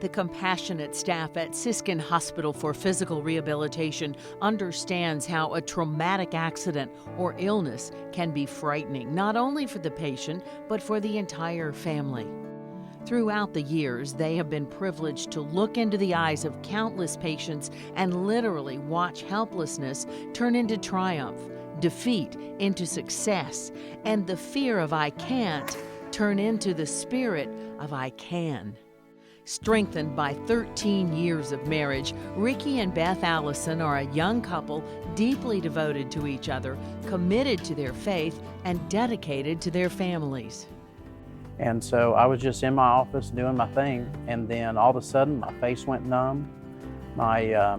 The compassionate staff at Siskin Hospital for Physical Rehabilitation understands how a traumatic accident or illness can be frightening, not only for the patient, but for the entire family. Throughout the years, they have been privileged to look into the eyes of countless patients and literally watch helplessness turn into triumph, defeat into success, and the fear of I can't turn into the spirit of I can. Strengthened by 13 years of marriage, Ricky and Beth Allison are a young couple deeply devoted to each other, committed to their faith, and dedicated to their families. And so I was just in my office doing my thing, and then all of a sudden my face went numb. My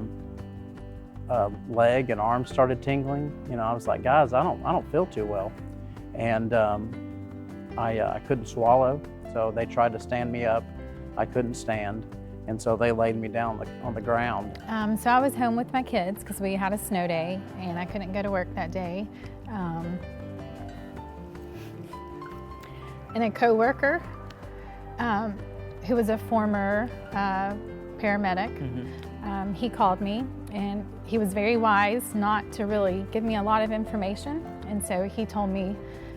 leg and arm started tingling. You know, I was like, guys, I don't feel too well, and I couldn't swallow. So they tried to stand me up. I couldn't stand, and so they laid me down on the ground. So I was home with my kids because we had a snow day, and I couldn't go to work that day. And a coworker who was a former paramedic, he called me, and he was very wise not to really give me a lot of information. And so he told me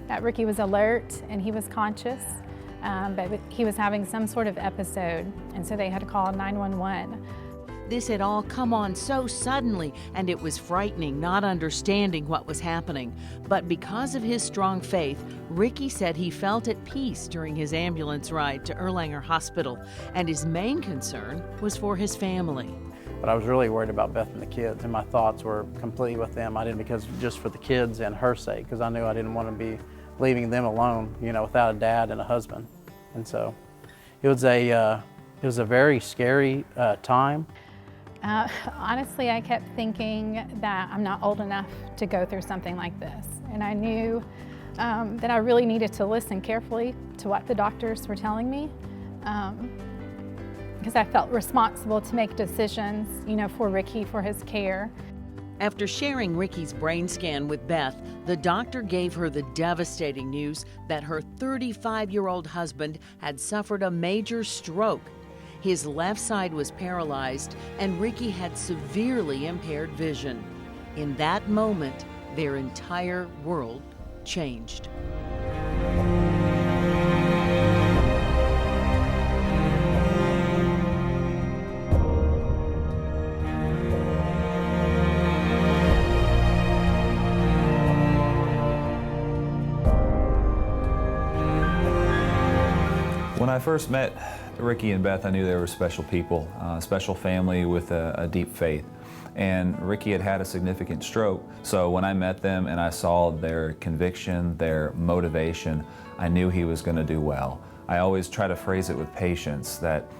that Ricky was alert and he was conscious, but he was having some sort of episode, and so they had to call 911. This had all come on so suddenly, and it was frightening not understanding what was happening. But because of his strong faith, Ricky said he felt at peace during his ambulance ride to Erlanger Hospital, and his main concern was for his family. But I was really worried about Beth and the kids, and my thoughts were completely with them. I didn't, because just for the kids and her sake, because I knew I didn't want to be leaving them alone, you know, without a dad and a husband. And so it was a very scary time. Honestly, I kept thinking that I'm not old enough to go through something like this. And I knew that I really needed to listen carefully to what the doctors were telling me, because I felt responsible to make decisions, you know, for Ricky, for his care. After sharing Ricky's brain scan with Beth, the doctor gave her the devastating news that her 35-year-old husband had suffered a major stroke. His left side was paralyzed, and Ricky had severely impaired vision. In that moment, their entire world changed. When I first met Ricky and Beth, I knew they were special people, a special family with a deep faith. And Ricky had had a significant stroke, so when I met them and I saw their conviction, their motivation, I knew he was going to do well. I always try to phrase it with patients that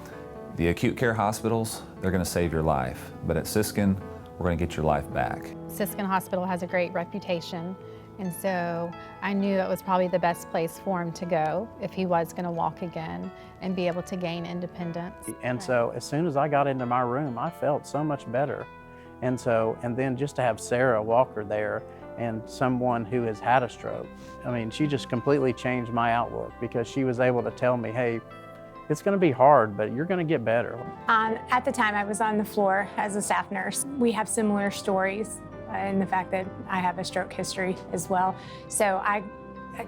the acute care hospitals, they're going to save your life, but at Siskin, we're going to get your life back. Siskin Hospital has a great reputation, and so I knew that was probably the best place for him to go if he was going to walk again and be able to gain independence. And so as soon as I got into my room, I felt so much better. And then just to have Sarah Walker there, and someone who has had a stroke, I mean, she just completely changed my outlook, because she was able to tell me, hey, it's going to be hard, but you're going to get better. At the time, I was on the floor as a staff nurse. We have similar stories in the fact that I have a stroke history as well. So I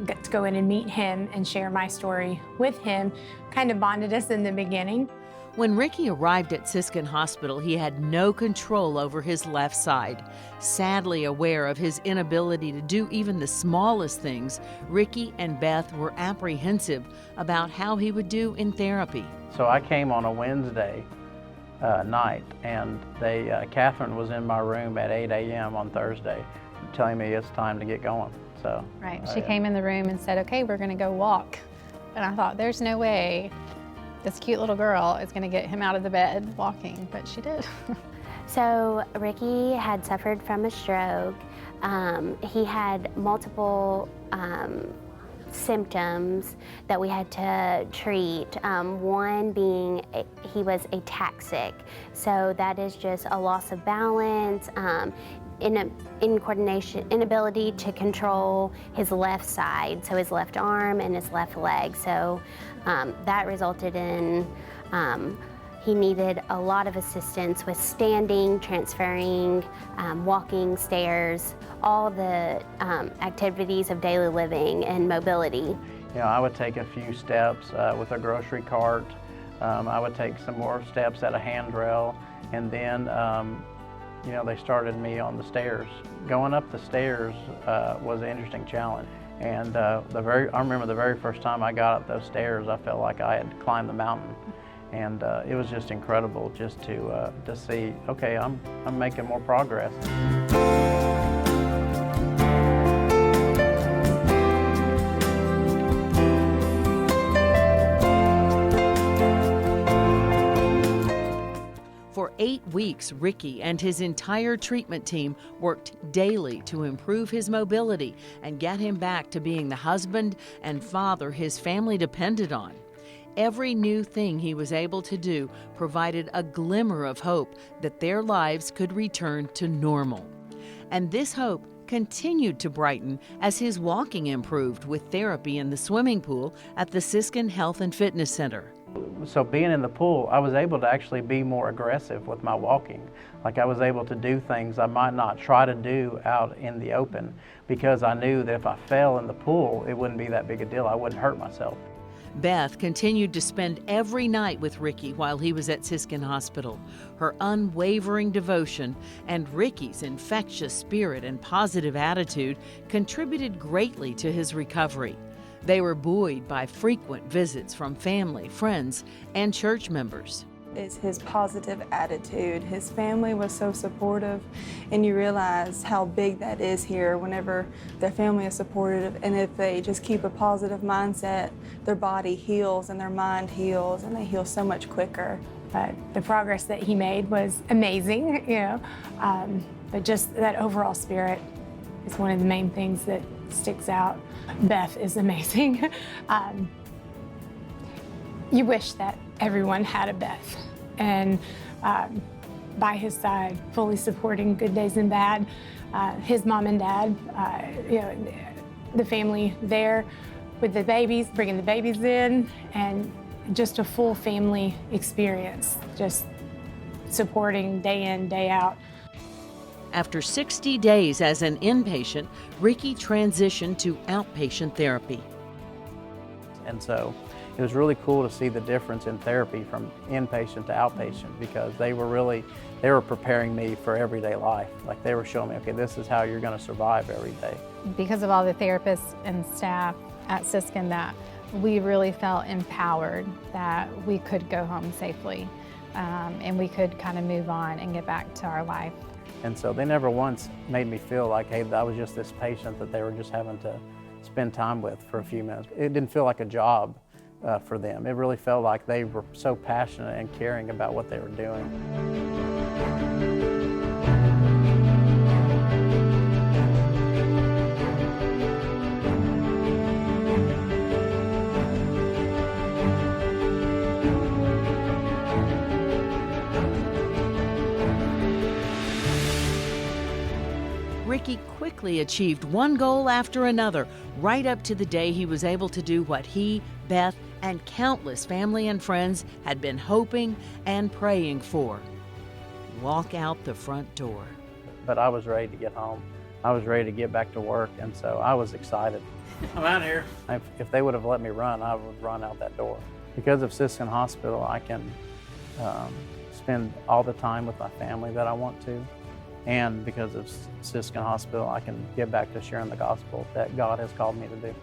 got to go in and meet him and share my story with him. Kind of bonded us in the beginning. When Ricky arrived at Siskin Hospital, he had no control over his left side. Sadly aware of his inability to do even the smallest things, Ricky and Beth were apprehensive about how he would do in therapy. So I came on a Wednesday night, and Catherine was in my room at 8 a.m. on Thursday telling me it's time to get going. So right, she came in the room and said, okay, we're going to go walk. And I thought, there's no way this cute little girl is going to get him out of the bed walking, but she did. So Ricky had suffered from a stroke. He had multiple symptoms that we had to treat. One being he was ataxic, so that is just a loss of balance, inability to control his left side, so his left arm and his left leg. So that resulted in He needed a lot of assistance with standing, transferring, walking, stairs, all the activities of daily living and mobility. You know, I would take a few steps with a grocery cart. I would take some more steps at a handrail, and then you know, they started me on the stairs. Going up the stairs was an interesting challenge. And I remember the very first time I got up those stairs, I felt like I had climbed the mountain. And it was just incredible just to see, okay, I'm making more progress. For 8 weeks, Ricky and his entire treatment team worked daily to improve his mobility and get him back to being the husband and father his family depended on. Every new thing he was able to do provided a glimmer of hope that their lives could return to normal. And this hope continued to brighten as his walking improved with therapy in the swimming pool at the Siskin Health and Fitness Center. So being in the pool, I was able to actually be more aggressive with my walking. Like I was able to do things I might not try to do out in the open because I knew that if I fell in the pool, it wouldn't be that big a deal. I wouldn't hurt myself. Beth continued to spend every night with Ricky while he was at Siskin Hospital. Her unwavering devotion and Ricky's infectious spirit and positive attitude contributed greatly to his recovery. They were buoyed by frequent visits from family, friends, and church members. It's his positive attitude. His family was so supportive, and you realize how big that is here whenever their family is supportive, and if they just keep a positive mindset, their body heals and their mind heals, and they heal so much quicker. But the progress that he made was amazing, you know, but just that overall spirit is one of the main things that sticks out. Beth is amazing. You wish that everyone had a Beth, and by his side, fully supporting good days and bad. His mom and dad, you know, the family there with the babies, bringing the babies in, and just a full family experience, just supporting day in, day out. After 60 days as an inpatient, Ricky transitioned to outpatient therapy. And so it was really cool to see the difference in therapy from inpatient to outpatient because they were preparing me for everyday life. Like they were showing me, okay, this is how you're going to survive every day. Because of all the therapists and staff at Siskin, that we really felt empowered that we could go home safely and we could kind of move on and get back to our life. And so they never once made me feel like, hey, I was just this patient that they were just having to spend time with for a few minutes. It didn't feel like a job for them. It really felt like they were so passionate and caring about what they were doing. Ricky quickly achieved one goal after another, right up to the day he was able to do what he, Beth, and countless family and friends had been hoping and praying for: walk out the front door. But I was ready to get home. I was ready to get back to work, and so I was excited. I'm out of here. If they would have let me run, I would run out that door. Because of Siskin Hospital, I can spend all the time with my family that I want to. And because of Siskin Hospital, I can get back to sharing the gospel that God has called me to do.